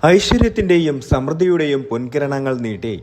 ഐശ്വര്യത്തിന്റെയും സമൃദ്ധിയുടെയും പൊൻകിരണങ്ങൾ നീട്ടി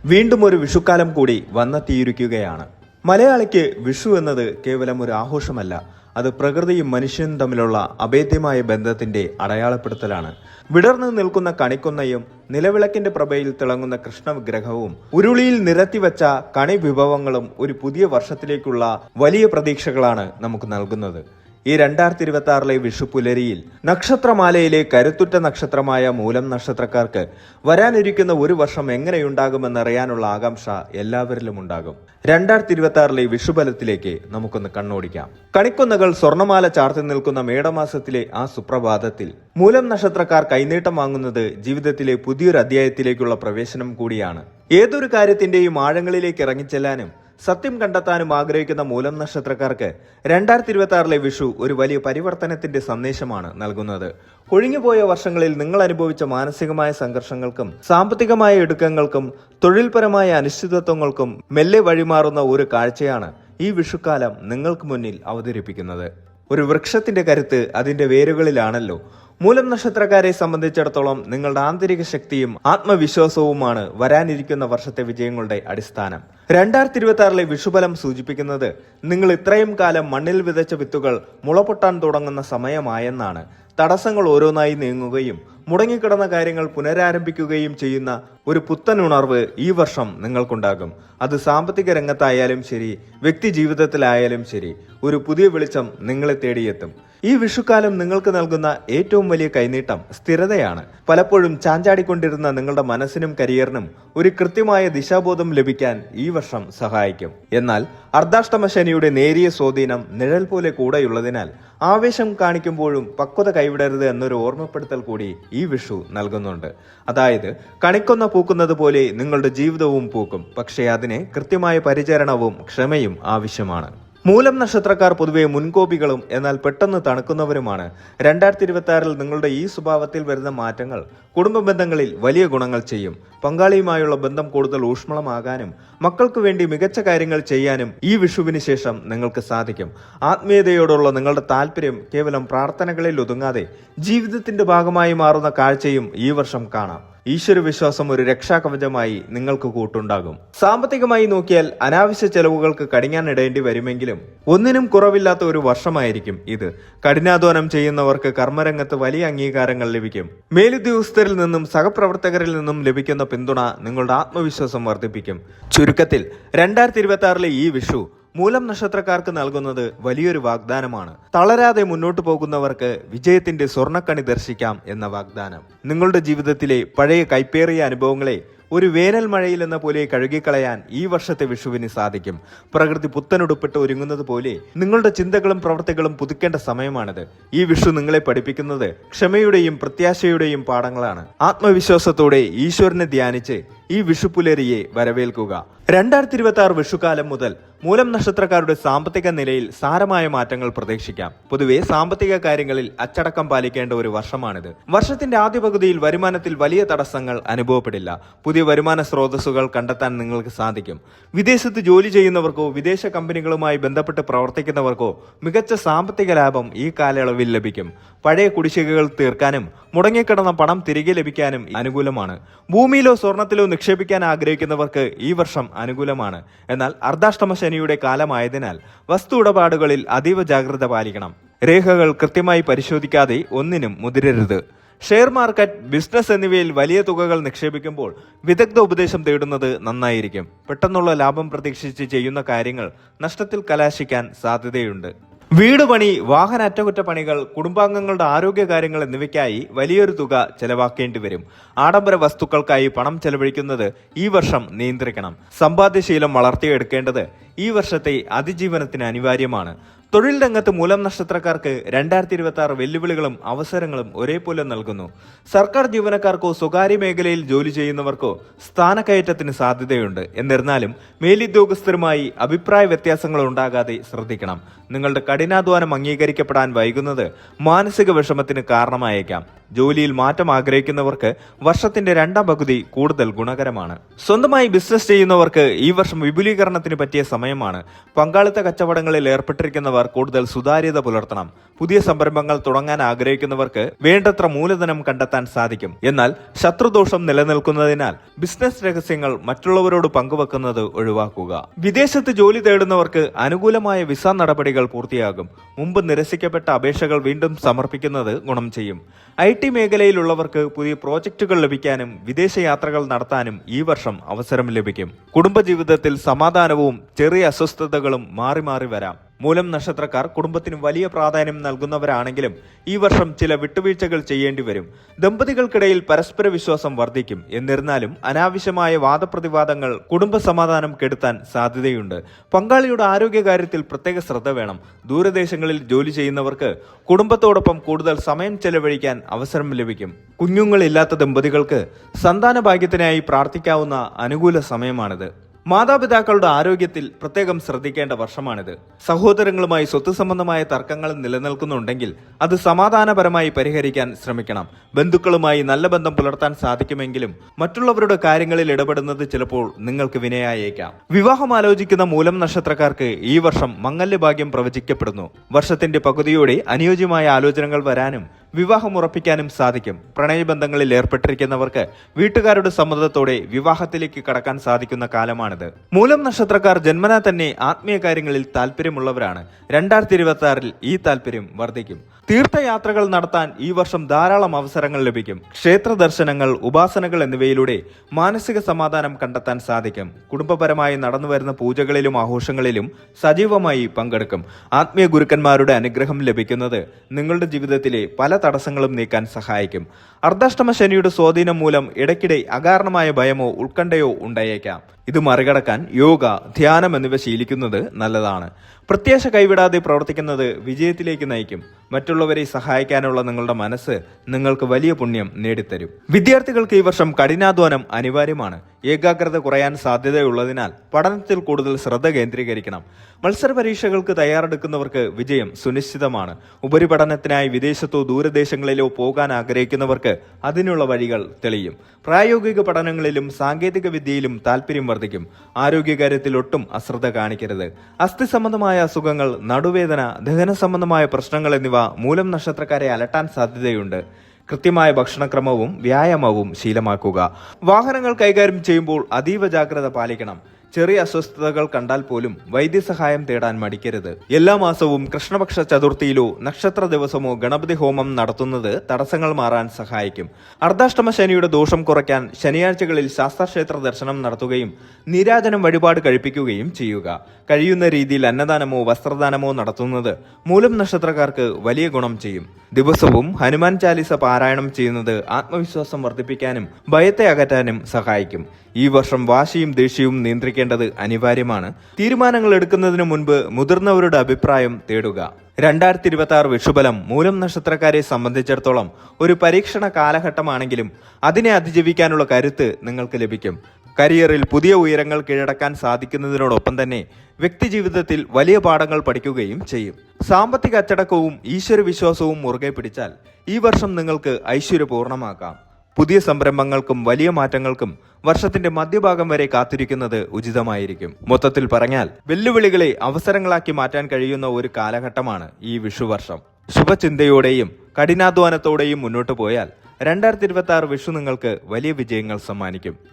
വീണ്ടും ഒരു വിഷുക്കാലം കൂടി വന്നെത്തിയിരിക്കുകയാണ്. മലയാളിക്ക് വിഷു എന്നത് കേവലം ഒരു ആഘോഷമല്ല, അത് പ്രകൃതിയും മനുഷ്യനും തമ്മിലുള്ള അഭേദ്യമായ ബന്ധത്തിന്റെ അടയാളപ്പെടുത്തലാണ്. വിടർന്നു നിൽക്കുന്ന കണിക്കൊന്നയും നിലവിളക്കിന്റെ പ്രഭയിൽ തിളങ്ങുന്ന കൃഷ്ണവിഗ്രഹവും ഉരുളിയിൽ നിരത്തിവെച്ച കണി വിഭവങ്ങളും ഒരു പുതിയ വർഷത്തിലേക്കുള്ള വലിയ പ്രതീക്ഷകളാണ് നമുക്ക് നൽകുന്നത്. ഈ 2026 വിഷു പുലരിയിൽ നക്ഷത്രമാലയിലെ കരുത്തുറ്റ നക്ഷത്രമായ മൂലം നക്ഷത്രക്കാർക്ക് വരാനിരിക്കുന്ന ഒരു വർഷം എങ്ങനെയുണ്ടാകുമെന്നറിയാനുള്ള ആകാംക്ഷ എല്ലാവരിലും ഉണ്ടാകും. 2026 വിഷുബലത്തിലേക്ക് നമുക്കൊന്ന് കണ്ണോടിക്കാം. കണിക്കൊന്നകൾ സ്വർണമാല ചാർത്തി നിൽക്കുന്ന മേടമാസത്തിലെ ആ സുപ്രഭാതത്തിൽ മൂലം നക്ഷത്രക്കാർ കൈനീട്ടം വാങ്ങുന്നത് ജീവിതത്തിലെ പുതിയൊരു അധ്യായത്തിലേക്കുള്ള പ്രവേശനം കൂടിയാണ്. ഏതൊരു കാര്യത്തിന്റെയും ആഴങ്ങളിലേക്ക് ഇറങ്ങിച്ചെല്ലാനും സത്യം കണ്ടെത്താനും ആഗ്രഹിക്കുന്ന മൂലം നക്ഷത്രക്കാർക്ക് 2026 വിഷു ഒരു വലിയ പരിവർത്തനത്തിന്റെ സന്ദേശമാണ് നൽകുന്നത്. കൊഴിഞ്ഞുപോയ വർഷങ്ങളിൽ നിങ്ങൾ അനുഭവിച്ച മാനസികമായ സംഘർഷങ്ങൾക്കും സാമ്പത്തികമായ ഇടുക്കങ്ങൾക്കും തൊഴിൽപരമായ അനിശ്ചിതത്വങ്ങൾക്കും മെല്ലെ വഴിമാറുന്ന ഒരു കാഴ്ചയാണ് ഈ വിഷുക്കാലം നിങ്ങൾക്ക് മുന്നിൽ അവതരിപ്പിക്കുന്നത്. ഒരു വൃക്ഷത്തിന്റെ കരുത്ത് അതിന്റെ വേരുകളിലാണല്ലോ. മൂലം നക്ഷത്രക്കാരെ സംബന്ധിച്ചിടത്തോളം നിങ്ങളുടെ ആന്തരിക ശക്തിയും ആത്മവിശ്വാസവുമാണ് വരാനിരിക്കുന്ന വർഷത്തെ വിജയങ്ങളുടെ അടിസ്ഥാനം. 2026 വിഷുബലം സൂചിപ്പിക്കുന്നത് നിങ്ങൾ ഇത്രയും കാലം മണ്ണിൽ വിതച്ച വിത്തുകൾ മുളപൊട്ടാൻ തുടങ്ങുന്ന സമയമായെന്നാണ്. തടസ്സങ്ങൾ ഓരോന്നായി നീങ്ങുകയും മുടങ്ങിക്കിടന്ന കാര്യങ്ങൾ പുനരാരംഭിക്കുകയും ചെയ്യുന്ന ഒരു പുത്തൻ ഉണർവ് ഈ വർഷം നിങ്ങൾക്കുണ്ടാകും. അത് സാമ്പത്തിക രംഗത്തായാലും ശരി, വ്യക്തി ജീവിതത്തിലായാലും ശരി, ഒരു പുതിയ വെളിച്ചം നിങ്ങളെ തേടിയെത്തും. ഈ വിഷുക്കാലം നിങ്ങൾക്ക് നൽകുന്ന ഏറ്റവും വലിയ കൈനീട്ടം സ്ഥിരതയാണ്. പലപ്പോഴും ചാഞ്ചാടിക്കൊണ്ടിരുന്ന നിങ്ങളുടെ മനസ്സിനും കരിയറിനും ഒരു കൃത്യമായ ദിശാബോധം ലഭിക്കാൻ ഈ വർഷം സഹായിക്കും. എന്നാൽ അർദ്ധാഷ്ടമ ശനിയുടെ നേരിയ സ്വാധീനം നിഴൽ പോലെ കൂടെയുള്ളതിനാൽ ആവേശം കാണിക്കുമ്പോഴും പക്വത കൈവിടരുത് എന്നൊരു ഓർമ്മപ്പെടുത്തൽ കൂടി ഈ വിഷു നൽകുന്നുണ്ട്. അതായത് കണിക്കൊന്ന പൂക്കുന്നത് പോലെ നിങ്ങളുടെ ജീവിതവും പൂക്കും, പക്ഷേ അതിന് കൃത്യമായ പരിചരണവും ക്ഷമയും ആവശ്യമാണ്. മൂലം നക്ഷത്രക്കാർ പൊതുവെ മുൻകോപികളും എന്നാൽ പെട്ടെന്ന് തണുക്കുന്നവരുമാണ്. 2026 നിങ്ങളുടെ ഈ സ്വഭാവത്തിൽ വരുന്ന മാറ്റങ്ങൾ കുടുംബ ബന്ധങ്ങളിൽ വലിയ ഗുണങ്ങൾ ചെയ്യും. പങ്കാളിയുമായുള്ള ബന്ധം കൂടുതൽ ഊഷ്മളമാകാനും മക്കൾക്ക് വേണ്ടി മികച്ച കാര്യങ്ങൾ ചെയ്യാനും ഈ വിഷുവിന് ശേഷം നിങ്ങൾക്ക് സാധിക്കും. ആത്മീയതയോടുള്ള നിങ്ങളുടെ താല്പര്യം കേവലം പ്രാർത്ഥനകളിൽ ഒതുങ്ങാതെ ജീവിതത്തിന്റെ ഭാഗമായി മാറുന്ന കാഴ്ചയും ഈ വർഷം കാണാം. ഈശ്വരവിശ്വാസം ഒരു രക്ഷാകവചമായി നിങ്ങൾക്ക് കൂട്ടുണ്ടാകും. സാമ്പത്തികമായി നോക്കിയാൽ അനാവശ്യ ചെലവുകൾക്ക് കടിഞ്ഞാണിടേണ്ടി വരുമെങ്കിലും ഒന്നിനും കുറവില്ലാത്ത ഒരു വർഷമായിരിക്കും ഇത്. കഠിനാധ്വാനം ചെയ്യുന്നവർക്ക് കർമ്മരംഗത്ത് വലിയ അംഗീകാരങ്ങൾ ലഭിക്കും. മേലുദ്യോഗസ്ഥരിൽ നിന്നും സഹപ്രവർത്തകരിൽ നിന്നും ലഭിക്കുന്ന പിന്തുണ നിങ്ങളുടെ ആത്മവിശ്വാസം വർദ്ധിപ്പിക്കും. ചുരുക്കത്തിൽ 2026 ഈ വിഷു മൂലം നക്ഷത്രക്കാർക്ക് നൽകുന്നത് വലിയൊരു വാഗ്ദാനമാണ്. തളരാതെ മുന്നോട്ടു പോകുന്നവർക്ക് വിജയത്തിന്റെ സ്വർണ്ണക്കണി ദർശിക്കാം എന്ന വാഗ്ദാനം. നിങ്ങളുടെ ജീവിതത്തിലെ പഴയ കൈപ്പേറിയ അനുഭവങ്ങളെ ഒരു വേനൽ മഴയിൽ എന്ന പോലെ കഴുകിക്കളയാൻ ഈ വർഷത്തെ വിഷുവിന് സാധിക്കും. പ്രകൃതി പുത്തനുടുപ്പിട്ട് ഒരുങ്ങുന്നത് പോലെ നിങ്ങളുടെ ചിന്തകളും പ്രവൃത്തികളും പുതുക്കേണ്ട സമയമാണിത്. ഈ വിഷു നിങ്ങളെ പഠിപ്പിക്കുന്നത് ക്ഷമയുടെയും പ്രത്യാശയുടെയും പാഠങ്ങളാണ്. ആത്മവിശ്വാസത്തോടെ ഈശ്വരനെ ധ്യാനിച്ച് ഈ വിഷുപുലരിയെ വരവേൽക്കുക. 2026 വിഷുക്കാലം മുതൽ മൂലം നക്ഷത്രക്കാരുടെ സാമ്പത്തിക നിലയിൽ സാരമായ മാറ്റങ്ങൾ പ്രതീക്ഷിക്കാം. പൊതുവെ സാമ്പത്തിക കാര്യങ്ങളിൽ അച്ചടക്കം പാലിക്കേണ്ട ഒരു വർഷമാണിത്. വർഷത്തിന്റെ ആദ്യ പകുതിയിൽ വരുമാനത്തിൽ വലിയ തടസ്സങ്ങൾ അനുഭവപ്പെടില്ല. പുതിയ വരുമാന സ്രോതസ്സുകൾ കണ്ടെത്താൻ നിങ്ങൾക്ക് സാധിക്കും. വിദേശത്ത് ജോലി ചെയ്യുന്നവർക്കോ വിദേശ കമ്പനികളുമായി ബന്ധപ്പെട്ട് പ്രവർത്തിക്കുന്നവർക്കോ മികച്ച സാമ്പത്തിക ലാഭം ഈ കാലയളവിൽ ലഭിക്കും. പഴയ കുടിശ്ശികകൾ തീർക്കാനും മുടങ്ങിക്കിടന്ന പണം തിരികെ ലഭിക്കാനും അനുകൂലമാണ്. ഭൂമിയിലോ സ്വർണത്തിലോ നിക്ഷേപിക്കാൻ ആഗ്രഹിക്കുന്നവർക്ക് ഈ വർഷം അനുകൂലമാണ്. എന്നാൽ അർദ്ധാഷ്ടമ ശനിയുടെ കാലമായതിനാൽ വസ്തു ഇടപാടുകളിൽ അതീവ ജാഗ്രത പാലിക്കണം. രേഖകൾ കൃത്യമായി പരിശോധിക്കാതെ ഒന്നിനും മുതിരരുത്. ഷെയർ മാർക്കറ്റ്, ബിസിനസ് എന്നിവയിൽ വലിയ തുകകൾ നിക്ഷേപിക്കുമ്പോൾ വിദഗ്ധ ഉപദേശം തേടുന്നത് നന്നായിരിക്കും. പെട്ടെന്നുള്ള ലാഭം പ്രതീക്ഷിച്ച് ചെയ്യുന്ന കാര്യങ്ങൾ നഷ്ടത്തിൽ കലാശിക്കാൻ സാധ്യതയുണ്ട്. വീട് പണി, വാഹന അറ്റകുറ്റപ്പണികൾ, കുടുംബാംഗങ്ങളുടെ ആരോഗ്യകാര്യങ്ങൾ എന്നിവയ്ക്കായി വലിയൊരു തുക ചെലവാക്കേണ്ടി വരും. ആഡംബര വസ്തുക്കൾക്കായി പണം ചെലവഴിക്കുന്നത് ഈ വർഷം നിയന്ത്രിക്കണം. സമ്പാദ്യശീലം വളർത്തിയെടുക്കേണ്ടത് ഈ വർഷത്തെ അതിജീവനത്തിന് അനിവാര്യമാണ്. തൊഴിൽ രംഗത്ത് മൂലം നക്ഷത്രക്കാർക്ക് 2026 വെല്ലുവിളികളും അവസരങ്ങളും ഒരേപോലെ നൽകുന്നു. സർക്കാർ ജീവനക്കാർക്കോ സ്വകാര്യ മേഖലയിൽ ജോലി ചെയ്യുന്നവർക്കോ സ്ഥാനക്കയറ്റത്തിന് സാധ്യതയുണ്ട്. എന്നിരുന്നാലും മേലുദ്യോഗസ്ഥരുമായി അഭിപ്രായ വ്യത്യാസങ്ങൾ ഉണ്ടാകാതെ ശ്രദ്ധിക്കണം. നിങ്ങളുടെ കഠിനാധ്വാനം അംഗീകരിക്കപ്പെടാൻ വൈകുന്നത് മാനസിക വിഷമത്തിന് കാരണമായേക്കാം. ജോലിയിൽ മാറ്റം ആഗ്രഹിക്കുന്നവർക്ക് വർഷത്തിന്റെ രണ്ടാം പകുതി കൂടുതൽ ഗുണകരമാണ്. സ്വന്തമായി ബിസിനസ് ചെയ്യുന്നവർക്ക് ഈ വർഷം വിപുലീകരണത്തിന് പറ്റിയ സമയമാണ്. പങ്കാളിത്ത കച്ചവടങ്ങളിൽ ഏർപ്പെട്ടിരിക്കുന്നവർ ജോലിയുള്ളവർ കൂടുതൽ സുതാര്യത പുലർത്തണം. പുതിയ സംരംഭങ്ങൾ തുടങ്ങാൻ ആഗ്രഹിക്കുന്നവർക്ക് വേണ്ടത്ര മൂലധനം കണ്ടെത്താൻ സാധിക്കും. എന്നാൽ ശത്രുദോഷം നിലനിൽക്കുന്നതിനാൽ ബിസിനസ് രഹസ്യങ്ങൾ മറ്റുള്ളവരോട് പങ്കുവെക്കുന്നത് ഒഴിവാക്കുക. വിദേശത്ത് ജോലി തേടുന്നവർക്ക് അനുകൂലമായ വിസ നടപടികൾ പൂർത്തിയാകും. മുമ്പ് നിരസിക്കപ്പെട്ട അപേക്ഷകൾ വീണ്ടും സമർപ്പിക്കുന്നത് ഗുണം ചെയ്യും. IT മേഖലയിലുള്ളവർക്ക് പുതിയ പ്രോജക്റ്റുകൾ ലഭിക്കാനും വിദേശ യാത്രകൾ നടത്താനും ഈ വർഷം അവസരം ലഭിക്കും. കുടുംബജീവിതത്തിൽ സമാധാനവും ചെറിയ അസ്വസ്ഥതകളും മാറി മാറി വരാം. മൂലം നക്ഷത്രക്കാർ കുടുംബത്തിന് വലിയ പ്രാധാന്യം നൽകുന്നവരാണെങ്കിലും ഈ വർഷം ചില വിട്ടുവീഴ്ചകൾ ചെയ്യേണ്ടി വരും. ദമ്പതികൾക്കിടയിൽ പരസ്പര വിശ്വാസം വർദ്ധിക്കും. എന്നിരുന്നാലും അനാവശ്യമായ വാദപ്രതിവാദങ്ങൾ കുടുംബ സമാധാനം കെടുത്താൻ സാധ്യതയുണ്ട്. പങ്കാളിയുടെ ആരോഗ്യകാര്യത്തിൽ പ്രത്യേക ശ്രദ്ധ വേണം. ദൂരദേശങ്ങളിൽ ജോലി ചെയ്യുന്നവർക്ക് കുടുംബത്തോടൊപ്പം കൂടുതൽ സമയം ചെലവഴിക്കാൻ അവസരം ലഭിക്കും. കുഞ്ഞുങ്ങളില്ലാത്ത ദമ്പതികൾക്ക് സന്താന ഭാഗ്യത്തിനായി പ്രാർത്ഥിക്കാവുന്ന അനുകൂല സമയമാണിത്. മാതാപിതാക്കളുടെ ആരോഗ്യത്തിൽ പ്രത്യേകം ശ്രദ്ധിക്കേണ്ട വർഷമാണിത്. സഹോദരങ്ങളുമായി സ്വത്ത് സംബന്ധമായ തർക്കങ്ങൾ നിലനിൽക്കുന്നുണ്ടെങ്കിൽ അത് സമാധാനപരമായി പരിഹരിക്കാൻ ശ്രമിക്കണം. ബന്ധുക്കളുമായി നല്ല ബന്ധം പുലർത്താൻ സാധിക്കുമെങ്കിലും മറ്റുള്ളവരുടെ കാര്യങ്ങളിൽ ഇടപെടുന്നത് ചിലപ്പോൾ നിങ്ങൾക്ക് വിനയായേക്കാം. വിവാഹം ആലോചിക്കുന്ന മൂലം നക്ഷത്രക്കാർക്ക് ഈ വർഷം മംഗല്യഭാഗ്യം പ്രവചിക്കപ്പെടുന്നു. വർഷത്തിന്റെ പകുതിയോടെ അനുയോജ്യമായ ആലോചനകൾ വരാനും വിവാഹം ഉറപ്പിക്കാനും സാധിക്കും. പ്രണയബന്ധങ്ങളിൽ ഏർപ്പെട്ടിരിക്കുന്നവർക്ക് വീട്ടുകാരുടെ സമ്മതത്തോടെ വിവാഹത്തിലേക്ക് കടക്കാൻ സാധിക്കുന്ന കാലമാണിത്. മൂലം നക്ഷത്രക്കാർ ജന്മനാ തന്നെ ആത്മീയ കാര്യങ്ങളിൽ താല്പര്യമുള്ളവരാണ്. 2026 ഈ താല്പര്യം വർദ്ധിക്കും. തീർത്ഥയാത്രകൾ നടത്താൻ ഈ വർഷം ധാരാളം അവസരങ്ങൾ ലഭിക്കും. ക്ഷേത്ര ദർശനങ്ങൾ, ഉപാസനകൾ എന്നിവയിലൂടെ മാനസിക സമാധാനം കണ്ടെത്താൻ സാധിക്കും. കുടുംബപരമായി നടന്നുവരുന്ന പൂജകളിലും ആഘോഷങ്ങളിലും സജീവമായി പങ്കെടുക്കും. ആത്മീയ ഗുരുക്കന്മാരുടെ അനുഗ്രഹം ലഭിക്കുന്നത് നിങ്ങളുടെ ജീവിതത്തിലെ പല തടസ്സങ്ങളും നീക്കാൻ സഹായിക്കും. അർദ്ധാഷ്ടമ ശനിയുടെ സ്വാധീനം മൂലം ഇടയ്ക്കിടെ അകാരണമായ ഭയമോ ഉത്കണ്ഠയോ ഉണ്ടായേക്കാം. ഇത് മറികടക്കാൻ യോഗ, ധ്യാനം എന്നിവ ശീലിക്കുന്നത് നല്ലതാണ്. പ്രത്യാശ കൈവിടാതെ പ്രവർത്തിക്കുന്നത് വിജയത്തിലേക്ക് നയിക്കും. മറ്റുള്ളവരെ സഹായിക്കാനുള്ള നിങ്ങളുടെ മനസ്സ് നിങ്ങൾക്ക് വലിയ പുണ്യം നേടിത്തരും. വിദ്യാർത്ഥികൾക്ക് ഈ വർഷം കഠിനാധ്വാനം അനിവാര്യമാണ്. ഏകാഗ്രത കുറയാൻ സാധ്യതയുള്ളതിനാൽ പഠനത്തിൽ കൂടുതൽ ശ്രദ്ധ കേന്ദ്രീകരിക്കണം. മത്സര പരീക്ഷകൾക്ക് തയ്യാറെടുക്കുന്നവർക്ക് വിജയം സുനിശ്ചിതമാണ്. ഉപരിപഠനത്തിനായി വിദേശത്തോ ദൂരദേശങ്ങളിലോ പോകാൻ ആഗ്രഹിക്കുന്നവർക്ക് അതിനുള്ള വഴികൾ തെളിയും. പ്രായോഗിക പഠനങ്ങളിലും സാങ്കേതിക വിദ്യയിലും താല്പര്യം വർദ്ധിക്കും. ആരോഗ്യകാര്യത്തിൽ ഒട്ടും അശ്രദ്ധ കാണിക്കരുത്. അസ്ഥി സംബന്ധമായ അസുഖങ്ങൾ, നടുവേദന, ദഹന സംബന്ധമായ പ്രശ്നങ്ങൾ എന്നിവ മൂലം നക്ഷത്രക്കാരെ അലട്ടാൻ സാധ്യതയുണ്ട്. കൃത്യമായ ഭക്ഷണക്രമവും വ്യായാമവും ശീലമാക്കുക. വാഹനങ്ങൾ കൈകാര്യം ചെയ്യുമ്പോൾ അതീവ ജാഗ്രത പാലിക്കണം. ചെറിയ അസ്വസ്ഥതകൾ കണ്ടാൽ പോലും വൈദ്യസഹായം തേടാൻ മടിക്കരുത്. എല്ലാ മാസവും കൃഷ്ണപക്ഷ ചതുർത്ഥിയിലോ നക്ഷത്ര ദിവസമോ ഗണപതി ഹോമം നടത്തുന്നത് തടസ്സങ്ങൾ മാറാൻ സഹായിക്കും. അർദ്ധാഷ്ടമ ശനിയുടെ ദോഷം കുറയ്ക്കാൻ ശനിയാഴ്ചകളിൽ ശാസ്താക്ഷേത്ര ദർശനം നടത്തുകയും നീരാജനം വഴിപാട് കഴിപ്പിക്കുകയും ചെയ്യുക. കഴിയുന്ന രീതിയിൽ അന്നദാനമോ വസ്ത്രദാനമോ നടത്തുന്നത് മൂലം നക്ഷത്രക്കാർക്ക് വലിയ ഗുണം ചെയ്യും. ദിവസവും ഹനുമാൻ ചാലിസ പാരായണം ചെയ്യുന്നത് ആത്മവിശ്വാസം വർദ്ധിപ്പിക്കാനും ഭയത്തെ അകറ്റാനും സഹായിക്കും. ഈ വർഷം വാശിയും ദേഷ്യവും നിയന്ത്രിക്കേണ്ടത് അനിവാര്യമാണ്. തീരുമാനങ്ങൾ എടുക്കുന്നതിന് മുൻപ് മുതിർന്നവരുടെ അഭിപ്രായം തേടുക. 2026 വിഷുബലം മൂലം നക്ഷത്രക്കാരെ സംബന്ധിച്ചിടത്തോളം ഒരു പരീക്ഷണ കാലഘട്ടമാണെങ്കിലും അതിനെ അതിജീവിക്കാനുള്ള കരുത്ത് നിങ്ങൾക്ക് ലഭിക്കും. കരിയറിൽ പുതിയ ഉയരങ്ങൾ കീഴടക്കാൻ സാധിക്കുന്നതിനോടൊപ്പം തന്നെ വ്യക്തിജീവിതത്തിൽ വലിയ പാഠങ്ങൾ പഠിക്കുകയും ചെയ്യും. സാമ്പത്തിക അച്ചടക്കവും ഈശ്വരവിശ്വാസവും മുറുകെ പിടിച്ചാൽ ഈ വർഷം നിങ്ങൾക്ക് ഐശ്വര്യപൂർണ്ണമാക്കാം. പുതിയ സംരംഭങ്ങൾക്കും വലിയ മാറ്റങ്ങൾക്കും വർഷത്തിന്റെ മധ്യഭാഗം വരെ കാത്തിരിക്കുന്നത് ഉചിതമായിരിക്കും. മൊത്തത്തിൽ പറഞ്ഞാൽ വെല്ലുവിളികളെ അവസരങ്ങളാക്കി മാറ്റാൻ കഴിയുന്ന ഒരു കാലഘട്ടമാണ് ഈ വിഷുവർഷം. ശുഭചിന്തയോടെയും കഠിനാധ്വാനത്തോടെയും മുന്നോട്ടു പോയാൽ 2026 വിഷു നിങ്ങൾക്ക് വലിയ വിജയങ്ങൾ സമ്മാനിക്കും.